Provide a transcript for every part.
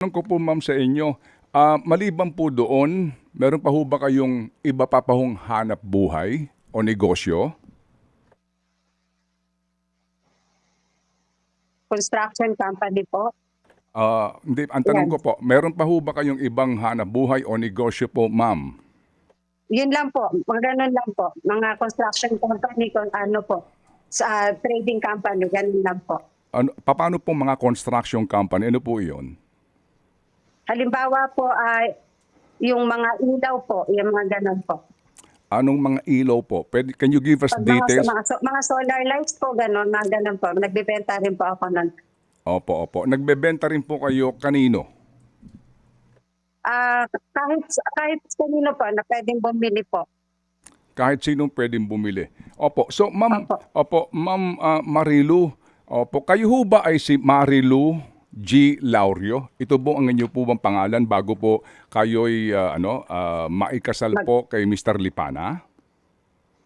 Tanong ko po ma'am sa inyo, maliban po doon, meron pa ho ba kayong iba pa hong hanap buhay o negosyo? Construction company po. Hindi, ang tanong Yan. ko po, meron pa ho ba kayong ibang hanap buhay o negosyo po ma'am? Yun lang po, mga ganun lang po. Mga construction company, kung ano po, sa trading company, ganun lang po. Paano po mga construction company? Ano po iyon? Halimbawa po ay yung mga ilaw po, yung mga ganun po. Anong mga ilaw po? Can you give us Pag details? mga solar lights po, ganun, mga ganun po. Nagbibenta rin po ako nun. Opo, opo. Nagbebenta rin po kayo kanino? Kahit kanino po na pwedeng bumili po. Kahit sinong pwedeng bumili. Opo. So, Opo. Ma'am Marilu, opo, kayo ho ba ay si Marilu G. Laurio? Ito po ang inyo po bang pangalan bago po kayo'y maikasal po kay Mr. Lipana?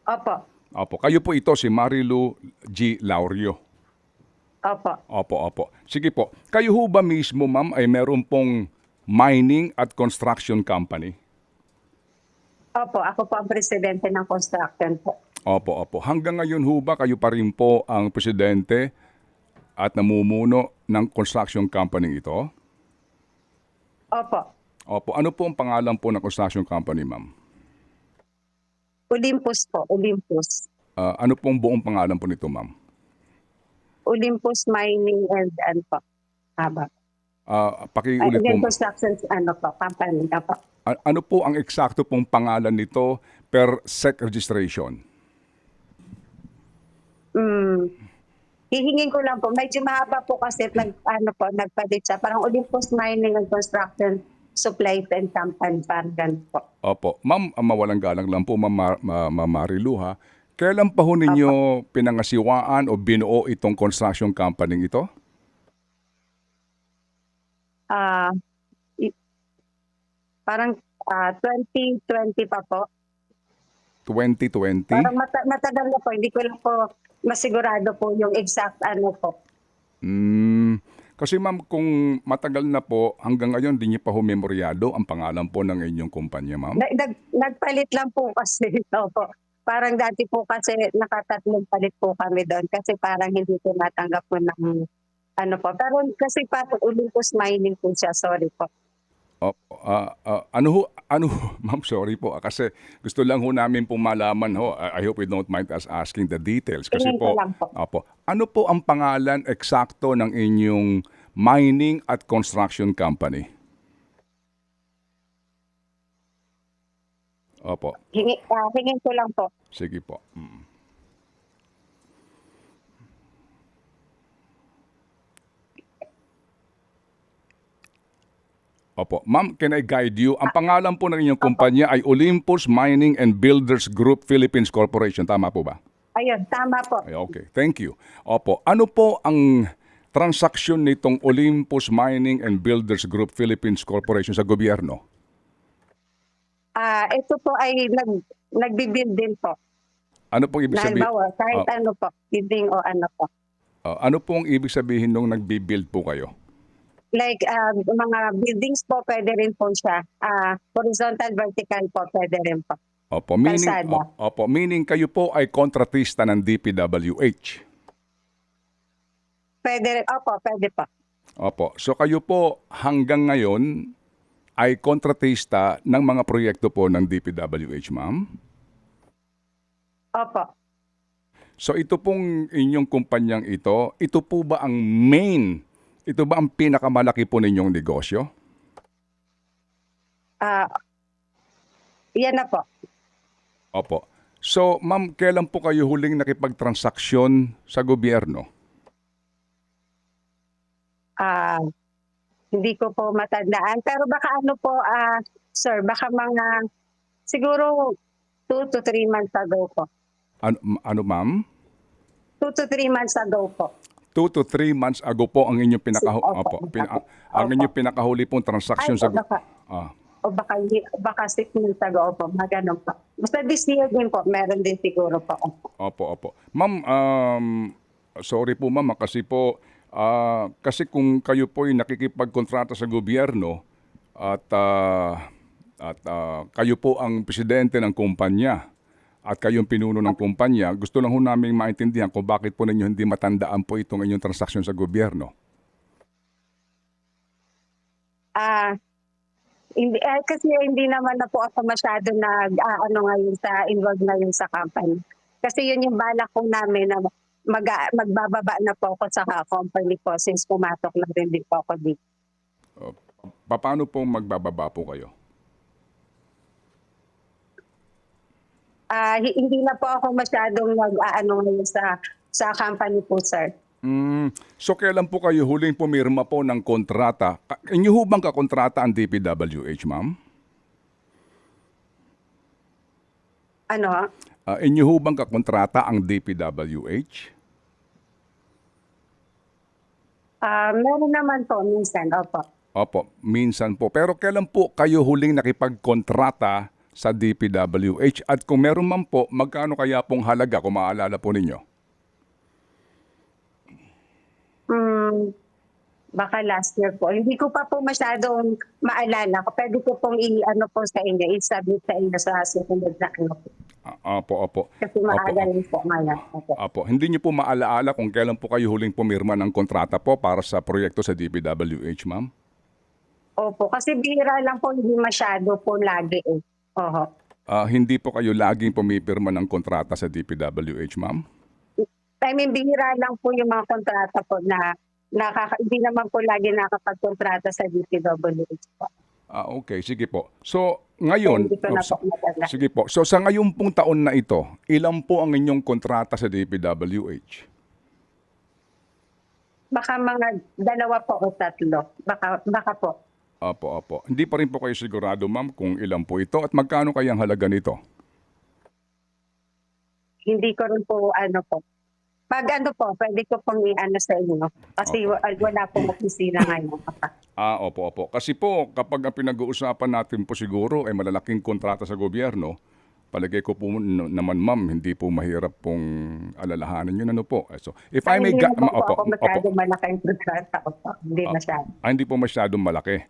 Opo. Opo. Kayo po ito si Marilu G. Laurio. Opo. Opo, opo. Sige po. Kayo ho ba mismo, ma'am, ay meron pong mining at construction company? Opo, ako po ang presidente ng construction po. Opo, opo. Hanggang ngayon ho ba kayo pa rin po ang presidente at namumuno ng construction company ito? Opo. Opo. Ano po ang pangalan po ng construction company, ma'am? Olympus po, Olympus. Ano pong buong pangalan po nito, ma'am? Olympus Mining and po. Haba. Pakiulit po. Construction company na po. Ano po ang eksakto pong pangalan nito per SEC registration? Hihingin ko lang po. Medyo mahaba po kasi nagpalit siya. Parang Olympus Mining and Construction Supply and Company. Parang po. Opo. Ma'am, mawalang galang lang po, Ma'am Marilu, ha? Kailan pa ho ninyo pinangasiwaan o binuo itong construction company ito? Parang 2020 pa po. 2020? Parang matagal na po. Hindi ko lang po masigurado po yung exact po. Kasi ma'am, kung matagal na po, hanggang ngayon di niyo pa ho memoryado ang pangalan po ng inyong kumpanya, ma'am? Nagpalit lang po kasi po. Parang dati po kasi nakatatlong palit po kami doon kasi parang hindi ko natanggap po ng po. Pero kasi parang Olympus Mining po siya. Sorry po. Ma'am, sorry po, kasi gusto lang ho namin pong malaman ho. I hope you don't mind us asking the details. Kasi Tingin ko lang po. Ano po ang pangalan eksakto ng inyong mining at construction company? Opo. Hingin ko lang po. Sige po. Opo. Ma'am, can I guide you? Ang pangalan po ng inyong kumpanya ay Olympus Mining and Builders Group Philippines Corporation. Tama po ba? Ayun, tama po. Ay, okay. Thank you. Opo. Ano po ang transaksyon nitong Olympus Mining and Builders Group Philippines Corporation sa gobyerno? Ito po ay nagbibuild din po. Ano pong ibig sabihin? Halimbawa, kahit po, building o po. Ano pong ibig sabihin nung nagbi-build po kayo? Like mga buildings po, pwede rin po siya. Horizontal, vertical po, pwede rin po. Opo, Kalsada. Meaning kayo po ay kontratista ng DPWH. Pwede rin, pwede po. Opo, so kayo po hanggang ngayon ay kontratista ng mga proyekto po ng DPWH, ma'am? Opo. So ito pong inyong kumpanyang ito po ba ang ito ba ang pinakamalaki po ninyong negosyo? Yan na po. Opo. So, ma'am, kailan po kayo huling nakipagtransaksyon sa gobyerno? Hindi ko po matandaan. Pero baka sir, baka mga siguro 2 to 3 months ago po. Ano ma'am? 2 to 3 months ago po. 2 to 3 months ago po ang inyong ang inyong pinakahuli pong transaksyon sa O baka 6 months ago po, mga ganun po. Basta this year din po, meron din siguro po. Opo. Ma'am, sorry po ma'am kasi po Kasi kung kayo po ay nakikipagkontrata sa gobyerno at kayo po ang presidente ng kumpanya at kayong pinuno ng kumpanya, gusto lang ho namin maintindihan kung bakit po ninyo hindi matandaan po itong inyong transaksyon sa gobyerno. Ah, hindi kasi hindi naman na po ako masyado ano ngayon sa involved ngayon sa company. Kasi yun yung balak ko namin na magbababa na po ako sa company ko since pumasok na rin din po ako dito. Paano po magbababa po kayo? Hindi na po ako masyadong ano ngayon sa company po, sir. So kailan po kayo huling pumirma po ng kontrata? Inyo ho bang kakontrata ang DPWH, ma'am? Ano? Inyo ho bang kakontrata ang DPWH? Meron naman po minsan, opo. Opo, minsan po. Pero kailan po kayo huling nakipagkontrata sa DPWH? At kung meron man po, magkano kaya pong halaga kung maalala po ninyo? Baka last year po. Hindi ko pa po masyadong maalala. Pwede ko pong i-ano po sa inyo, i-submit sa inyo sa susunod na ano po. Opo. Kasi maaga rin po ngayon. Opo. Hindi niyo po maalaala kung kailan po kayo huling pumirma ng kontrata po para sa proyekto sa DPWH, ma'am? Opo, kasi bihira lang po, hindi masyado po lagi eh. Oho. Hindi po kayo laging pumipirma ng kontrata sa DPWH, ma'am? I mean, bihira lang po yung mga kontrata po na hindi naman po lagi nakapagkontrata sa DPWH po. Okay. Sige po. So, ngayon, Hindi ko na po matanda. sige po. So, sa ngayon pong taon na ito, ilan po ang inyong kontrata sa DPWH? Baka mga 2 po o 3. Baka po. Opo. Hindi pa rin po kayo sigurado, ma'am, kung ilan po ito at magkano kayang halaga nito? Hindi ko rin po ano po. Pag ano po, pwede ko pong i-ano sa inyo. Kasi wala pong opisina ngayon. Opo. Kasi po, kapag ang pinag-uusapan natin po siguro ay malalaking kontrata sa gobyerno, palagay ko po naman, ma'am, hindi po mahirap pong alalahanin yun. Ano po? So, if I may... Hindi naman po ako masyadong malaking kontrata. Hindi masyado. Hindi po masyadong malaki.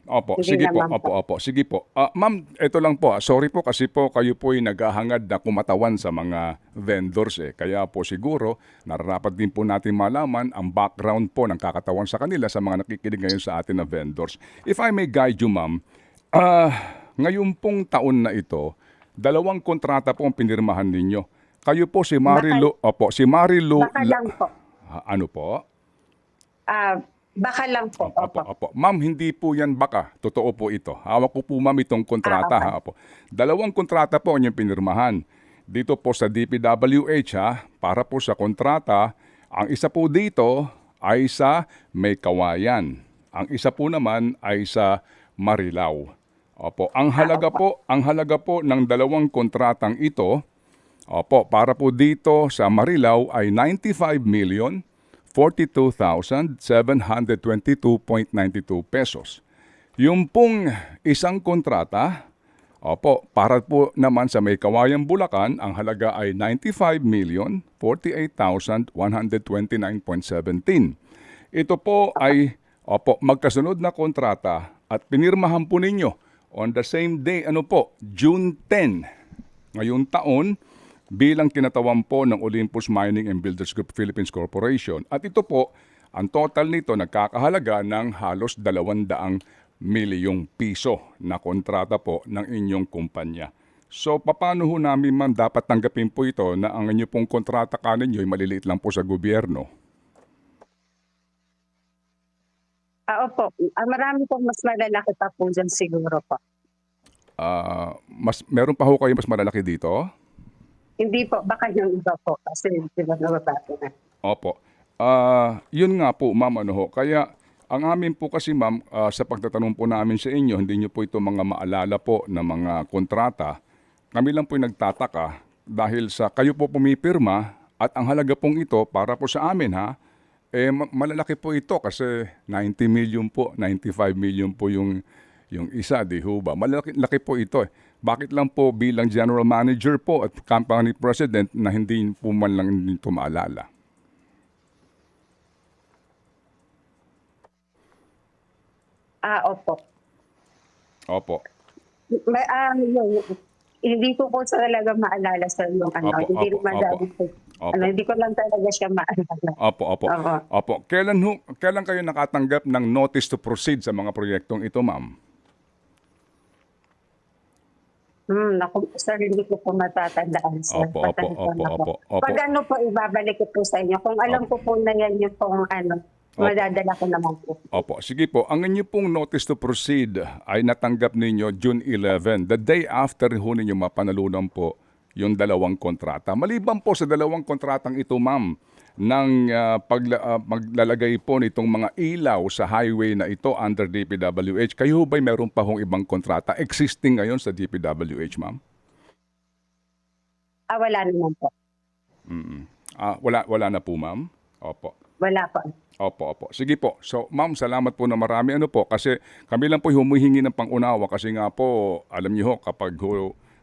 Opo, Hindi sige po. naman po. Opo. Sige po. Ma'am, ito lang po. Sorry po kasi po kayo po ay naghahangad na kumatawan sa mga vendors eh. Kaya po siguro, nararapat din po natin malaman ang background po ng kakatawan sa kanila sa mga nakikinig ngayon sa atin na vendors. If I may guide you, ma'am, ngayon pong taon na ito, 2 kontrata po ang pinirmahan ninyo. Kayo po si Marilu, si Marilu. Baka lang po. Ano po? Baka lang po. Opo. Ma'am, hindi po yan baka. Totoo po ito. Hawak ko po, ma'am, itong kontrata. Okay. Ha, po. 2 kontrata po ang inyong pinirmahan. Dito po sa DPWH, para po sa kontrata. Ang isa po dito ay sa May Kawayan. Ang isa po naman ay sa Marilao. Opo. Ang halaga po ng 2 kontratang ito, para po dito sa Marilao ay 95,042,722.92 pesos. Yung pong isang kontrata, para po naman sa May Kawayan, Bulacan, ang halaga ay 95,048,129.17. Ito po ay magkasunod na kontrata at pinirmahan po ninyo on the same day, June 10, ngayong taon, bilang kinatawan po ng Olympus Mining and Builders Group Philippines Corporation. At ito po, ang total nito nagkakahalaga ng halos 200 milyong piso na kontrata po ng inyong kumpanya. So, paano ho namin, ma'am, dapat tanggapin po ito na ang inyo pong kontrata kaninyo ay maliliit lang po sa gobyerno? Opo. Marami pong mas malalaki pa po dyan siguro po. Meron pa ho kayo mas malalaki dito? Hindi po, baka yung iba po kasi nababato na. Opo. Yun nga po, ma'am, kaya ang amin po kasi, ma'am, sa pagtatanong po namin sa inyo, hindi nyo po ito mga maalala po na mga kontrata. Kami lang po nagtataka dahil sa kayo po pumipirma at ang halaga pong ito para po sa amin, malalaki po ito kasi 90 million po, 95 million po yung isa, di ho ba? Malaki po ito. Bakit lang po bilang general manager po at company president na hindi po man lang ito maalala? Opo. Opo. Yun, hindi ko po talaga maalala sir yung Opo, hindi opo, naman opo. dami po. Opo. Hindi ko lang talaga siya maalala. Opo, opo. Oo. Opo. Kailan kayo nakatanggap ng notice to proceed sa mga proyektong ito, ma'am? Naku, sir, hindi ko po matatandaan, sir. Opo, opo, Pasensya opo, na po. opo, opo. Pag ano po, ibabalik ko po sa inyo. Kung alam ko po na yan yung pong Opo. madadala ko naman po. Opo, sige po. Ang inyo pong notice to proceed ay natanggap ninyo June 11, the day after ho ninyo mapanalunan po yung dalawang kontrata. Maliban po sa dalawang kontratang ito, ma'am, ng maglalagay po nitong mga ilaw sa highway na ito under DPWH, kayo ba'y meron pa hong ibang kontrata existing ngayon sa DPWH, ma'am? Wala naman po. Wala na po, ma'am? Opo. Wala po. Opo, opo. Sige po. So, ma'am, salamat po na marami. Ano po, kasi kami lang po humihingi ng pangunawa kasi nga po, alam niyo ho, kapag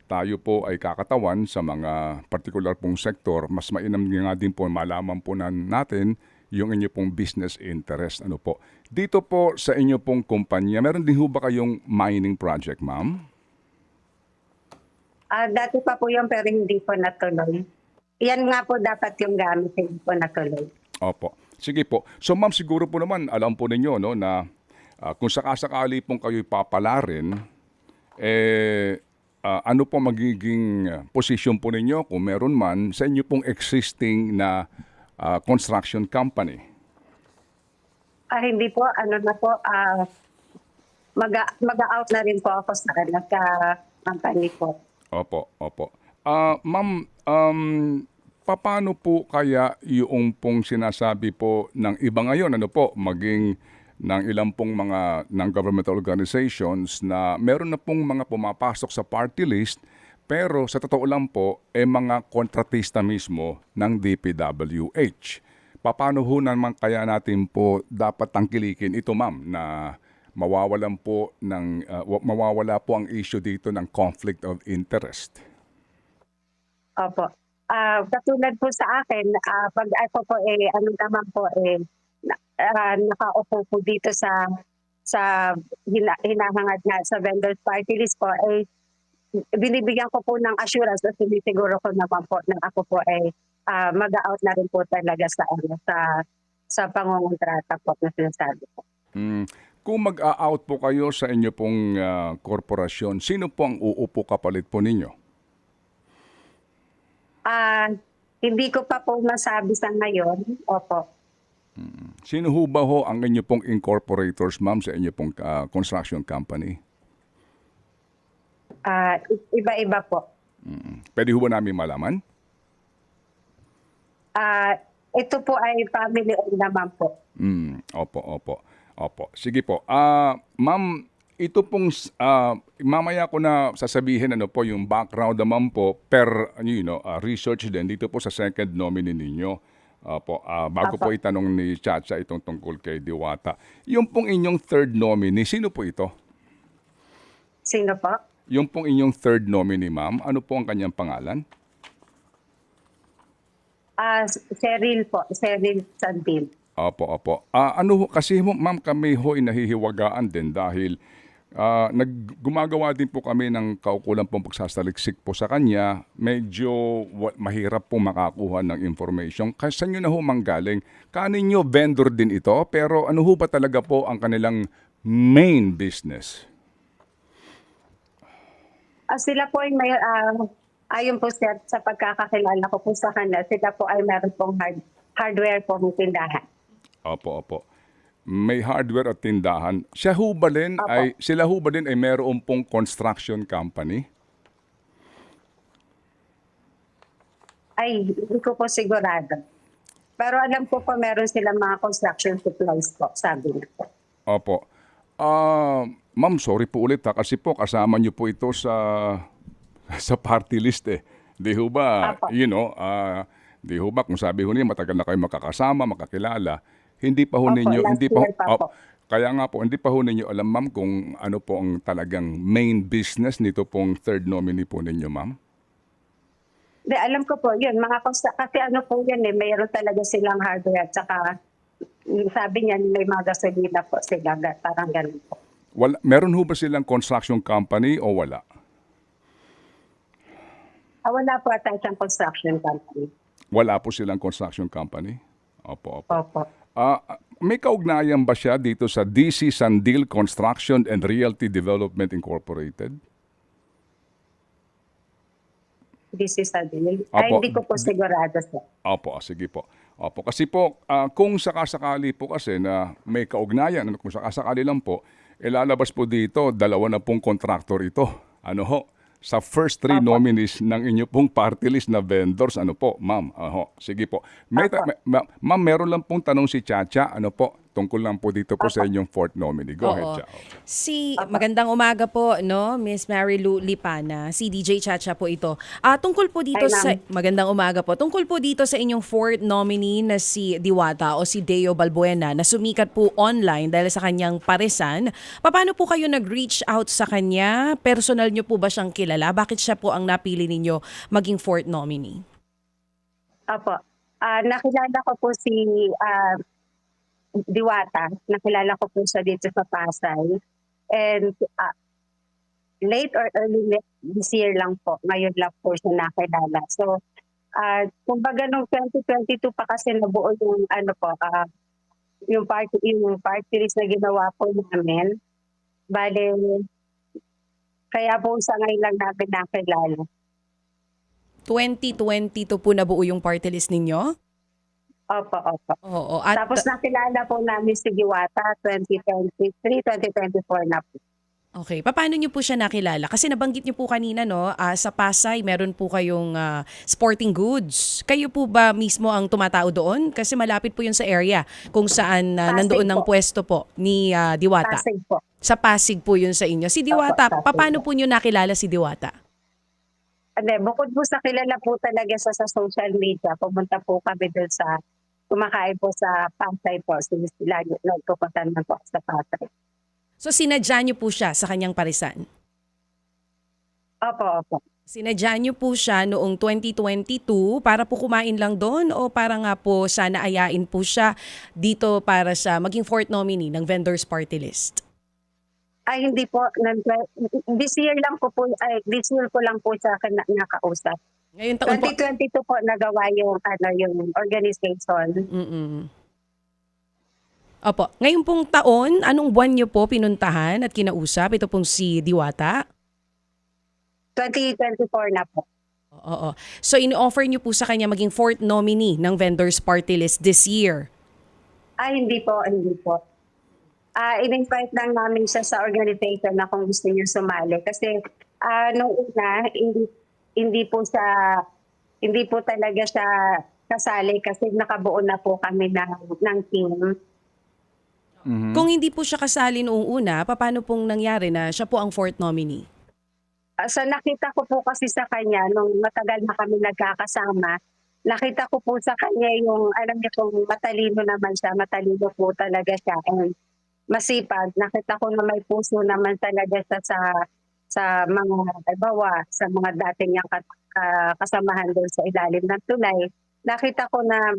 tayo po ay kakatawan sa mga particular pong sektor, mas mainam nga din po malaman po natin yung inyo pong business interest. Ano po. Dito po sa inyo pong kumpanya, meron din ho ba kayong mining project, ma'am? Dati pa po yun pero hindi po natuloy. Yan nga po dapat yung gamit, hindi po natuloy. Opo. Sige po. So ma'am, siguro po naman, alam po ninyo no, na kung sakasakali pong kayo'y papalarin, ano po magiging position po ninyo kung meron man sa inyo pong existing na construction company? Hindi po, na po, mag-out na rin po ako sa company po. Opo, opo. Ma'am, paano po kaya yung pong sinasabi po ng iba ngayon, ano po, maging ng ilang pong mga non-governmental organizations na meron na pong mga pumapasok sa party list pero sa totoo lang po, mga kontratista mismo ng DPWH. Paano ho naman kaya natin po dapat tangkilikin ito, ma'am, na mawawala po ang issue dito ng conflict of interest? Opo. Katulad po sa akin, pag ako po nakaupo po dito sa hinahangad na sa vendors party list po, binibigyan ko po ng assurance at sinisiguro ko naman po na ako po mag-out na rin po talaga sa pangungontrata po na sinasabi po. Kung mag-a-out po kayo sa inyo pong korporasyon, sino po ang uupo kapalit po ninyo? Hindi ko pa po masabi sa ngayon. Opo. Sino ba ho ang inyo pong incorporators, ma'am, sa inyo pong construction company? Iba-iba po. Pwede ho ba namin malaman? Ito po ay family owned naman po. Opo, opo. Opo. Sige po. Ma'am, ito pong mamaya ko na sasabihin ano po yung background naman po per research din dito po sa second nominee ninyo. Bago po itanong ni Chacha itong tungkol kay Diwata. Yung pong inyong third nominee, sino po ito? Sino po? Yung pong inyong third nominee, ma'am, ano po ang kanyang pangalan? Cheryl po. Cheryl Sandin. Opo. Kasi ma'am, kami ho nahihiwagaan din dahil gumagawa din po kami ng kaukulang pong pagsasaliksik po sa kanya. Medyo mahirap po makakuha ng information. Kasi saan nyo na ho manggaling? Kaninyo vendor din ito, pero ano ho ba talaga po ang kanilang main business? Sila po ay may, ayon po sa pagkakakilala ko po sa kanila, sila po ay meron pong hardware po ng tindahan. Opo. May hardware at tindahan. Sila ho ba din ay meron pong construction company? Ay, hindi ko po sigurado. Pero alam ko po meron silang mga construction supplies po, sabi niya po. Opo. Ma'am, sorry po ulit kasi po kasama niyo po ito sa party list eh. Di ho ba, Apo. di ho ba kung sabi ho niya matagal na kayo makakasama, makakilala, hindi pa ho Opo, ninyo, last year pa po. Kaya nga po, hindi pa ho ninyo alam, ma'am, kung ano po ang talagang main business nito pong third nominee po ninyo, ma'am? Di, alam ko po yun, kasi ano po yan mayroon talaga silang hardware at saka sabi niya may mga gasolina po sila, parang ganun po. Meron ho ba silang construction company o wala? Wala po ata siyang construction company. Wala po silang construction company? Opo, opo. Opo. May kaugnayan ba siya dito sa DC Sandil Construction and Realty Development Incorporated? This is a deal. Opo. Hindi ko po sigurado, sir. Opo, sige po. Opo, kasi po, kung sakasakali po kasi na may kaugnayan, kung sakasakali lang po, ilalabas po dito, 2 na pong kontraktor ito. Ano ho? Sa first 3 nominees ng inyo pong party list na vendors, ano po, ma'am? Sige po. Ma'am, meron lang pong tanong si Chacha, ano po, tungkol lang po dito po sa inyong 4th nominee. Go ahead, Cha. Magandang umaga po, no, Miss Marilu Lipana. Si DJ Chacha po ito. Tungkol po dito magandang umaga po. Tungkol po dito sa inyong 4th nominee na si Diwata o si Deo Balbuena na sumikat po online dahil sa kanyang paresan. Paano po kayo nag-reach out sa kanya? Personal niyo po ba siyang kilala? Bakit siya po ang napili ninyo maging 4th nominee? Opo. Nakilala ko po si Diwata. Nakilala ko po siya dito sa Pasay. And late or early this year lang po. Ngayon lang po siya nakilala. So, kumbaga nung 2022 pa kasi nabuo yung yung party list na ginawa po namin. Bale, kaya po sa ngayon lang namin nakilala. 2022 po nabuo yung party list ninyo? Opo, opo. Oo. Tapos nakilala po namin si Diwata 2023, 2024 na po. Okay. Paano niyo po siya nakilala? Kasi nabanggit niyo po kanina, no, sa Pasay, meron po kayong sporting goods. Kayo po ba mismo ang tumatao doon? Kasi malapit po yun sa area kung saan nandoon ang pwesto po ni Diwata. Pasig po. Sa Pasig po yun sa inyo. Si Diwata, Opo, Pasig paano po po niyo nakilala si Diwata? Bukod po sa kilala po talaga sa social media, pumunta po kami doon kumakain po sa Pasay po. Lagi nagpupunta na po sa Pasay. So sinadya niyo po siya sa kanyang parisan? Opo, opo. Sinadya niyo po siya noong 2022 para po kumain lang doon o para nga po sana ayain po siya dito para sa maging 4th nominee ng vendors party list? Hindi po. This year ko lang po siya nakausap. Ngayon taon po. 2022 po nagawa yung organization. Opo. Ngayon pong taon, anong buwan niyo po pinuntahan at kinausap? Ito pong si Diwata? 2024 na po. Oo. So in-offer niyo po sa kanya maging 4th nominee ng vendors party list this year? Hindi po, hindi po. In-invite lang namin siya sa organization na kung gusto niya sumali. Kasi nung una, hindi po talaga siya kasali kasi nakabuo na po kami ng team. Kung hindi po siya kasali noong una, paano pong nangyari na siya po ang 4th nominee? So nakita ko po kasi sa kanya, nung matagal na kami nagkakasama, nakita ko po sa kanya yung, alam niyo po, matalino naman siya, matalino po talaga siya. And masipag, nakita ko na may puso naman talaga siya sa mga, sa mga dating niyang kasamahan doon sa ilalim ng tulay. Nakita ko na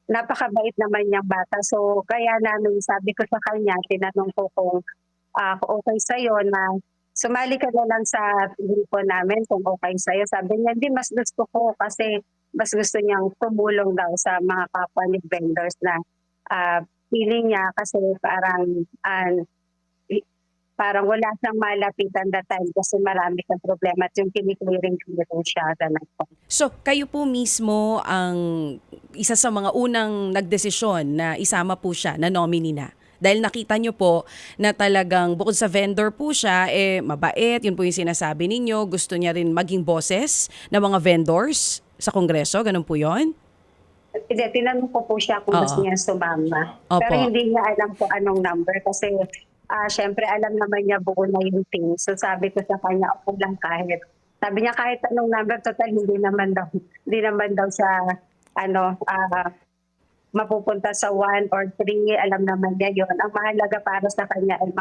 napakabait naman niyang bata. So kaya namin, sabi ko sa kanya, tinanong ko kung okay sa'yo na sumali ka na lang sa grupo namin kung okay sa'yo. Sabi niya, hindi, mas gusto ko kasi mas gusto niyang tumulong daw sa mga kapwa ni vendors na feeling niya kasi parang wala siyang malapitan that time kasi marami siyang problema at yung kiniklearing siya. So, kayo po mismo ang isa sa mga unang nagdesisyon na isama po siya na nominee na? Dahil nakita nyo po na talagang bukod sa vendor po siya, mabait, yun po yung sinasabi ninyo, gusto niya rin maging boses ng mga vendors sa Kongreso, ganun po yun? Tinanong ko po siya kung gusto niya sumama. Opo. Pero hindi niya alam po anong number kasi syempre alam naman niya buo na yung team. So sabi ko sa kanya, ako lang kahit. Sabi niya kahit anong number, total hindi naman daw siya mapupunta sa 1 or 3, alam naman niya yun. Ang mahalaga para sa kanya ay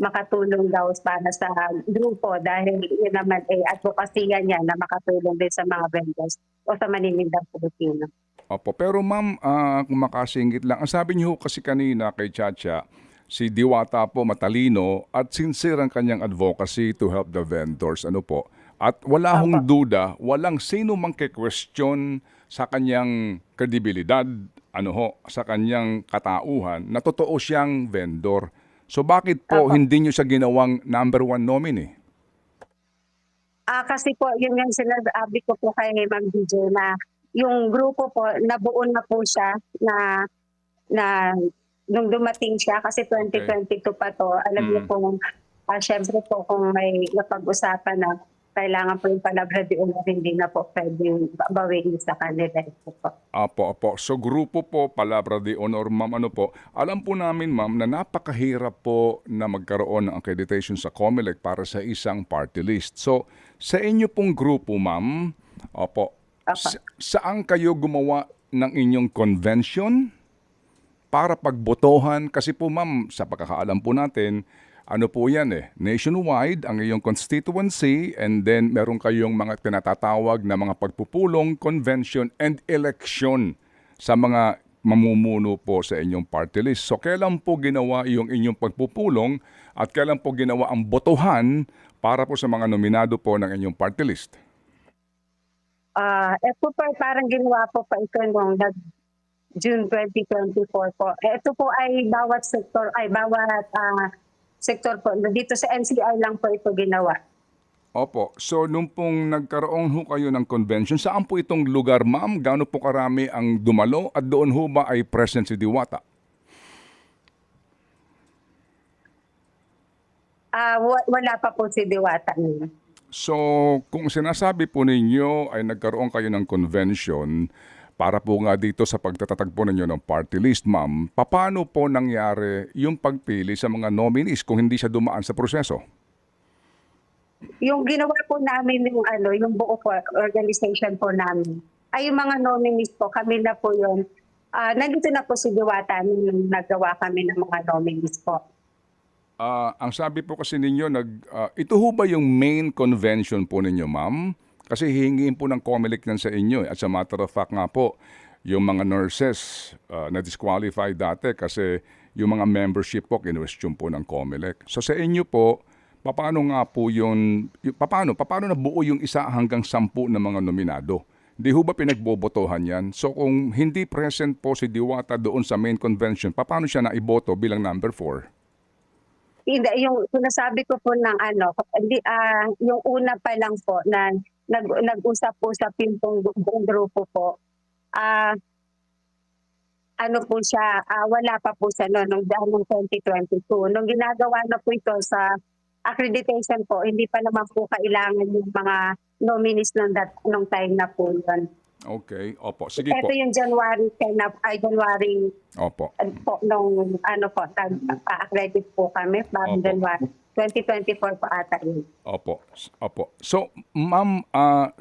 makatulong daw para sa grupo dahil yun naman advocacy niya na makatulong din sa mga vendors o sa maninindang Pilipino. Opo, pero ma'am, kung makasingit lang, ang sabi niyo kasi kanina kay Chacha, si Diwata po matalino at sincere ang kanyang advocacy to help the vendors. Ano po? At wala hong duda, walang sino mang question sa kanyang kredibilidad, ano ho, sa kanyang katauhan na totoo siyang vendor. So bakit po hindi nyo siya ginawang number 1 nominee? Kasi po, yun yung sinasabi ko po kay Ma'am DJ na yung grupo po, nabuo na po siya na nung dumating siya kasi 2022 pa to. Alam niyo po, syempre po kung may napag-usapan na kailangan po yung palabra di uno, hindi na po pwede bawiin sa kanila. Apo. So grupo po, Palabra de Honor, ma'am, ano po, alam po namin, ma'am, na napakahirap po na magkaroon ng accreditation sa COMELEC para sa isang party list. So, sa inyo pong grupo, ma'am, saan kayo gumawa ng inyong convention para pagbotohan? Kasi po, ma'am, sa pagkakaalam po natin, ano po yan nationwide ang iyong constituency and then meron kayong mga tinatatawag na mga pagpupulong, convention and election sa mga mamumuno po sa inyong party list. So kailan po ginawa yung inyong pagpupulong at kailan po ginawa ang botohan para po sa mga nominado po ng inyong party list? Ito po parang ginawa po pa ito noong June 2024 po. Ito po ay bawat sektor, sektor po. Dito sa NCR lang po ito ginawa. Opo. So, nung pong nagkaroon ho kayo ng convention, saan po itong lugar, ma'am? Gaano po karami ang dumalo? At doon ho ba ay present si Diwata? Wala pa po si Diwata. So, kung sinasabi po ninyo ay nagkaroon kayo ng convention para po nga dito sa pagtatatagpo ninyo ng party list, ma'am, paano po nangyari yung pagpili sa mga nominees kung hindi siya dumaan sa proseso? Yung ginawa po namin yung buo po, organization po namin, ay yung mga nominees po, kami na po yun. Nandito na po si Diwata nung nagawa kami ng mga nominees po. Ang sabi po kasi ninyo, ito ho ba yung main convention po ninyo, ma'am? Kasi hihingin po ng COMELEC yan sa inyo. As a matter of fact nga po, yung mga nurses na disqualified dati kasi yung mga membership po, kinwestiyon po ng COMELEC. So sa inyo po, paano nga po yun, paano nabuo yung 1 hanggang 10 na mga nominado? Di ho ba pinagbobotohan yan? So kung hindi present po si Diwata doon sa main convention, paano siya naiboto bilang number 4? Hindi, yung sinasabi ko po ng yung una pa lang po na nag-usap-usap yung buong grupo po. Po siya, wala pa po siya nung 2022. Nung ginagawa na po ito sa accreditation po, hindi pa naman po kailangan yung mga nominees nung time na po yun. Okay, opo. Sige po. Ito yung January Opo. po, nung nag-accredit po kami, bagong January. 2024 po ata yun. Opo. So, ma'am,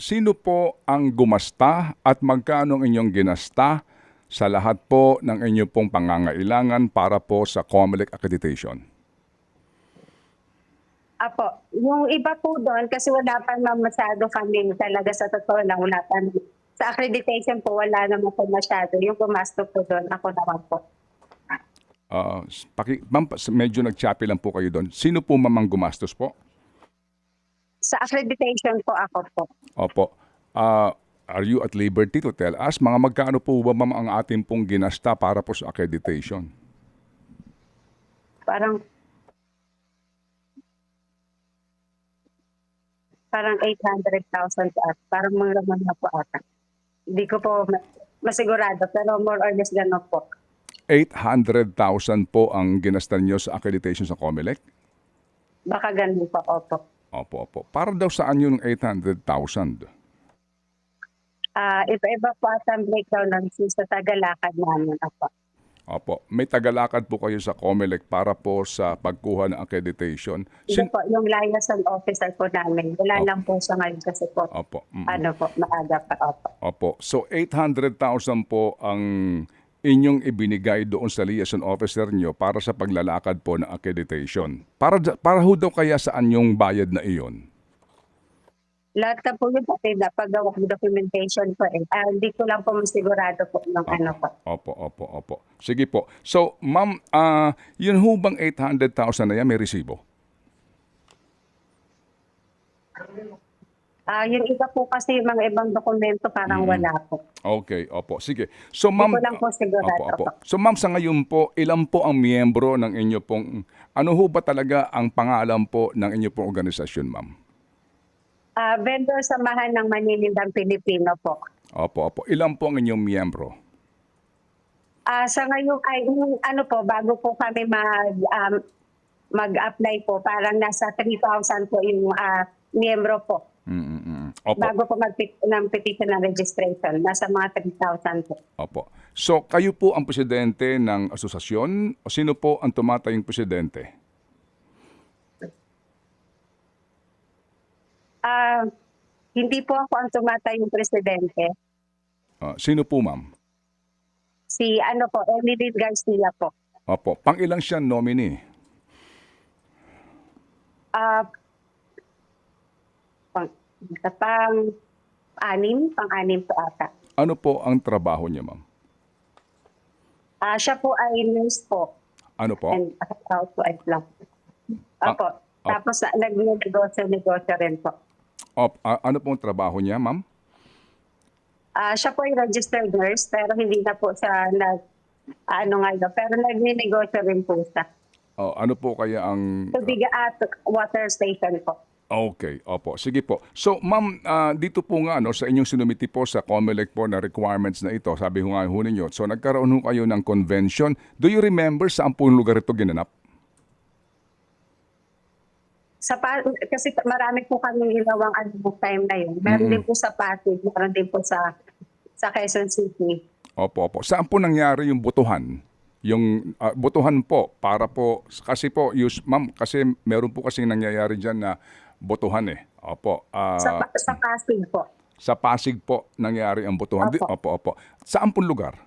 sino po ang gumasta at magkano ang inyong ginasta sa lahat po ng inyong pong pangangailangan para po sa COMELEC accreditation? Yung iba po doon, kasi wala pa masyado kami talaga sa totoo lang, wala pa. Sa accreditation po, wala naman po masyado. Yung gumasto po doon, ako naman po. Ma'am, medyo nag-choppy lang po kayo doon. Sino po mamang gumastos po? Sa accreditation po, ako po. Opo. Are you at liberty to tell us mga magkano po ba ma'am ang ating pong ginasta para po sa accreditation? Parang 800,000 at parang mga naman na po ata. Hindi ko po masigurado, pero more or less gano'n po. 800,000 po ang ginastan nyo sa accreditation sa COMELEC? Baka gano'n po, opo. Opo. Para daw saan yung 800,000? Iba-iba po at ang breakdown ng sa tagalakad namin, opo. Opo. May tagalakad po kayo sa COMELEC para po sa pagkuha ng accreditation. Hindi po, yung liaison officer po namin. Wala lang po siya ngayon kasi po. Opo. Maaga pa, opo. Opo. So 800,000 po ang inyong ibinigay doon sa liaison officer nyo para sa paglalakad po ng accreditation. Para ho daw kaya saan yung bayad na iyon? Lahat na po yun kasi napagawa ng documentation po eh. Hindi ko lang po masigurado po ng ano po. Opo. Sige po. So, ma'am, yun ho bang 800,000 na yan may resibo? Yung iba po kasi yung mga ibang dokumento parang wala po. Okay, opo. Sige. So, Hindi ma'am, ko lang po sigurado po. So, ma'am, sa ngayon po, ilan po ang miyembro ng inyo pong, ano ho ba talaga ang pangalan po ng inyo pong organisasyon, ma'am? Vendor Samahan ng Maninindang Pilipino po. Opo. Ilan po ang inyong miyembro? Sa ngayon ay ano po, bago po kami mag-apply po, parang nasa 3,000 po yung miyembro po. Opo. Bago po ng petition ng registration, nasa mga 3,000 po. Opo. So, kayo po ang presidente ng asosasyon o sino po ang tumatayong presidente? Hindi po ako ang tumatayong presidente. Sino po, ma'am? Si ano po, Emily Garcia po. Opo. Pang-ilang siya nominee? Pang-anim po ata. Ano po ang trabaho niya, ma'am? Siya po ay nurse po. Ano po? And housewife lang. Opo. Tapos nag-negosyo rin po. Ano pong trabaho niya, ma'am? Siya po ay registered nurse pero hindi na po siya pero nag-negosyo rin po siya. Ano po kaya ang... Tubig at water station po. Okay, opo. Sige po. So, ma'am, dito po nga sa inyong sinumiti po sa COMELEC po na requirements na ito, sabi ko nga ho ninyo, so nagkaroon ho kayo ng convention. Do you remember saan po yung lugar ito ginanap? Kasi marami po kami ginawang time na yun. Meron din po sa Pasig, meron din po sa Quezon City. Opo. Saan po nangyari yung botohan? Yung botohan po para po kasi po ma'am kasi meron po kasing nangyayari diyan na botohan eh. Opo. Sa Pasig po. Sa Pasig po nangyari ang botohan. Opo. Saan po lugar?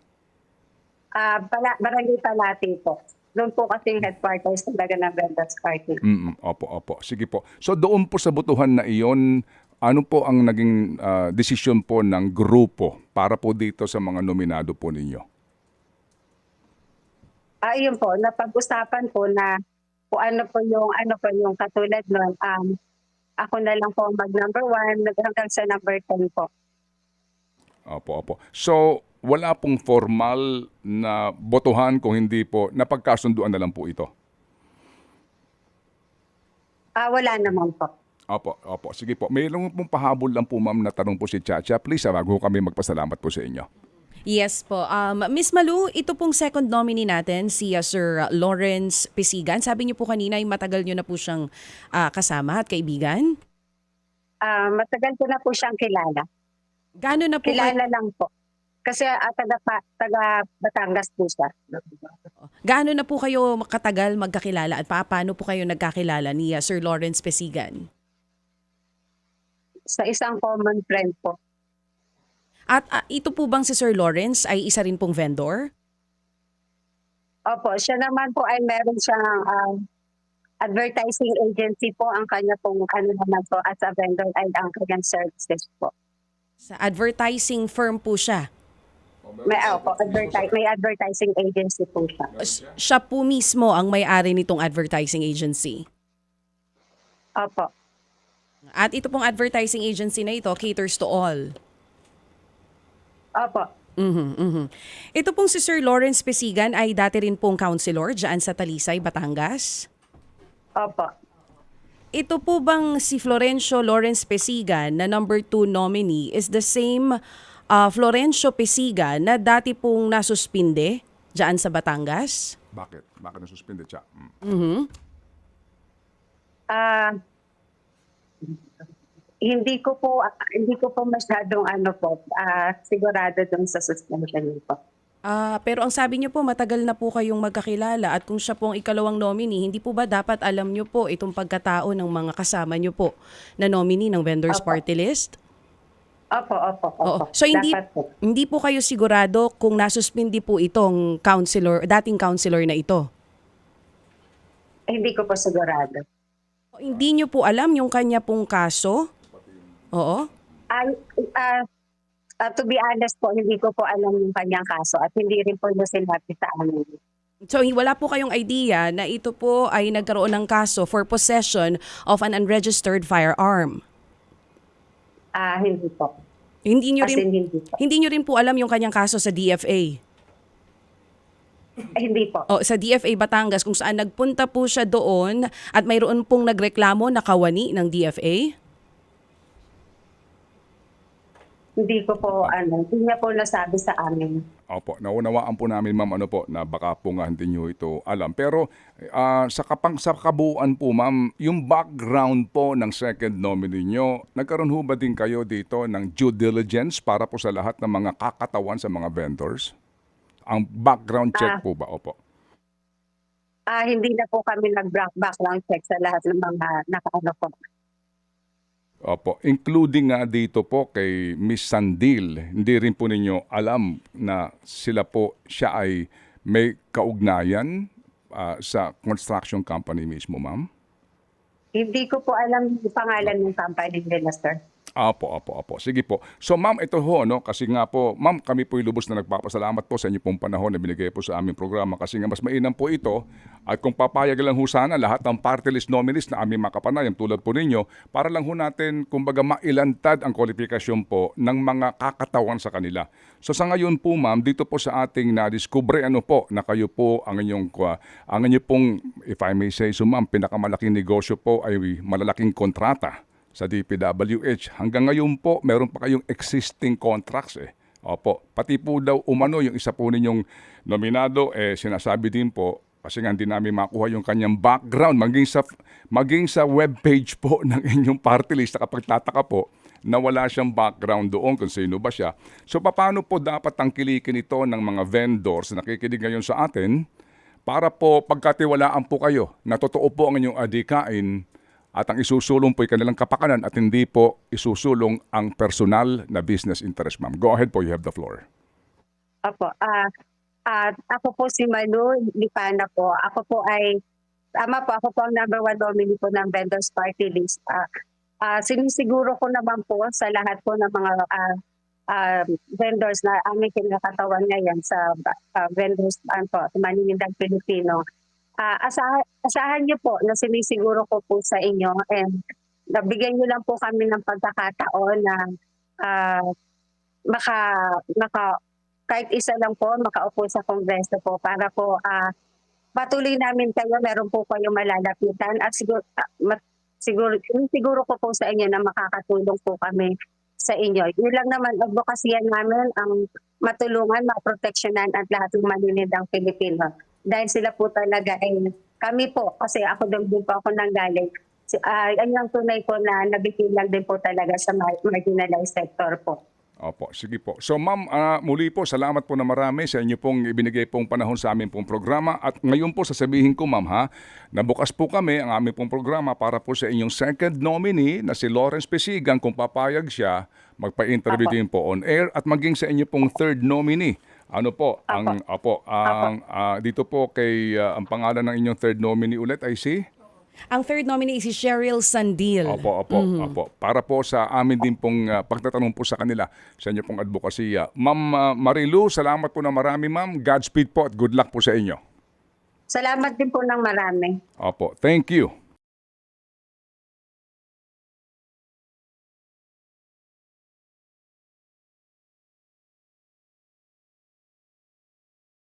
Barangay Palati po. Doon po kasi yung headquarters talaga ng Vendors Party. Opo. Sige po. So doon po sa botohan na iyon, ano po ang naging desisyon po ng grupo para po dito sa mga nominado po ninyo? Ayun po, napag-usapan po na kung ano po yung katulad nun, ako na lang po mag-number 1 hanggang sa number 10 po. Opo. So, wala pong formal na botohan kung hindi po, napagkasunduan na lang po ito? Wala naman po. Opo. Sige po. Mayroon pong pahabol lang po, ma'am, na tanong po si Chacha. Please, bago kami magpasalamat po sa inyo. Yes po. Miss Malu, ito pong second nominee natin, si Sir Lawrence Pisigan. Sabi niyo po kanina ay matagal niyo na po siyang kasama at kaibigan? Matagal ko na po siyang kilala. Gaano na po Kilala lang po. Kasi taga Batangas po siya. Gaano na po kayo katagal magkakilala at paano po kayo nagkakilala ni Sir Lawrence Pisigan? Sa isang common friend po. At ito po bang si Sir Lawrence ay isa rin pong vendor? Opo, siya naman po ay meron siyang advertising agency po. Ang kanya pong naman po as a vendor ay ang kanyang services po. Sa advertising firm po siya? May advertising agency po siya. Siya po mismo ang may-ari nitong advertising agency? Opo. At ito pong advertising agency na ito caters to all? Opo. Ito pong si Sir Lawrence Pisigan ay dati rin pong councilor dyan sa Talisay, Batangas? Opo. Ito po bang si Florencio Lawrence Pisigan na number 2 nominee is the same Florencio Pisigan na dati pong nasuspinde dyan sa Batangas? Bakit? Bakit nasuspinde siya? Hindi ko po masyadong sigurado dun sa suspension niyo po. Pero ang sabi niyo po, matagal na po kayong magkakilala at kung siya po ang ikalawang nominee, hindi po ba dapat alam niyo po itong pagkatao ng mga kasama niyo po na nominee ng Vendors Party List? Opo. Oo. So hindi po kayo sigurado kung nasuspindi po itong dating councilor na ito? Hindi ko po sigurado. Hindi niyo po alam yung kanya pong kaso? Oo? Ay, to be honest po, hindi ko po alam yung kanyang kaso at hindi rin po niya sinabi sa amin. So wala po kayong idea na ito po ay nagkaroon ng kaso for possession of an unregistered firearm? Hindi po. Hindi nyo As rin, in, hindi po. hindi nyo rin po alam yung kanyang kaso sa DFA? Hindi po. O, sa DFA Batangas kung saan nagpunta po siya doon at mayroon pong nagreklamo na kawani ng DFA? Hindi ko po, hindi niya po nasabi sa amin. Opo, naunawaan po namin ma'am na baka po nga hindi nyo ito alam. Pero sa kabuuan po ma'am, yung background po ng second nominee nyo, nagkaroon ho ba din kayo dito ng due diligence para po sa lahat ng mga kakatawan sa mga vendors? Ang background check po ba? Opo. Hindi na po kami nag-background check sa lahat ng mga nakaano po. Opo, including nga dito po kay Miss Sandil, hindi rin po ninyo alam na siya ay may kaugnayan sa construction company mismo, ma'am? Hindi ko po alam yung pangalan ng company nila, sir. Opo. Sige po. So ma'am, ito ho, no? Kasi nga po, ma'am, kami po lubos na nagpapasalamat po sa inyo pong panahon na binigay po sa aming programa kasi nga mas mainam po ito at kung papayag lang ho sana lahat ng party list nominees na aming makapanayam tulad po ninyo para lang ho natin kumbaga mailantad ang kwalifikasyon po ng mga kakatawan sa kanila. So sa ngayon po ma'am, dito po sa ating na-discover na kayo po ang inyong pong, if I may say so ma'am, pinakamalaking negosyo po ay malalaking kontrata sa DPWH. Hanggang ngayon po, meron pa kayong existing contracts eh. Opo, pati po daw umano yung isa po ninyong nominado, sinasabi din po, kasi nga hindi namin makuha yung kanyang background, maging sa webpage po ng inyong party list, nakapagtataka po, na wala siyang background doon kung sino ba siya. So paano po dapat tangkilikin ito ng mga vendors na nakikinig ngayon sa atin para po pagkatiwalaan po kayo na totoo po ang inyong adikain at ang isusulong po ay kanilang kapakanan at hindi po isusulong ang personal na business interest, ma'am. Go ahead po, you have the floor. Opo. Ako po si Manu Lipana po. Ako po ako po ang number 1 nominee po ng vendors party list. Sinisiguro ko naman po sa lahat po ng mga vendors na aming kinakatawan ngayon sa vendors po, Maninindang Pilipino. Asahan niyo po na sinisiguro ko po sa inyo and nabigyan niyo lang po kami ng pagkakataon na kahit isa lang po makaupo sa kongreso po para po patuloy namin kayo, meron po kayong malalapitan at siguro ko po sa inyo na makakatulong po kami sa inyo. Yun lang naman, advokasyan namin ang matulungan, maproteksyonan at lahat ng maninindang Pilipino. Dahil sila po talaga kami po, kasi ako din po ako nanggaling. Ang tunay po na nabibilang din po talaga sa marginalized sector po. Opo, sige po. So ma'am, muli po, salamat po na marami sa inyo pong ibinigay pong panahon sa aming pong programa. At ngayon po sasabihin ko ma'am na bukas po kami ang aming pong programa para po sa inyong second nominee na si Lawrence Pesigan kung papayag siya, magpa-interview din po on air at maging sa inyo pong third nominee. Ano po, dito po kay ang pangalan ng inyong third nominee ulit ay si? Ang third nominee si Cheryl Sandil. Opo. Para po sa amin din pong pagtatanong po sa kanila sa inyo pong advokasya. Ma'am Marilu, salamat po na marami ma'am. Godspeed po at good luck po sa inyo. Salamat din po ng marami. Opo, thank you.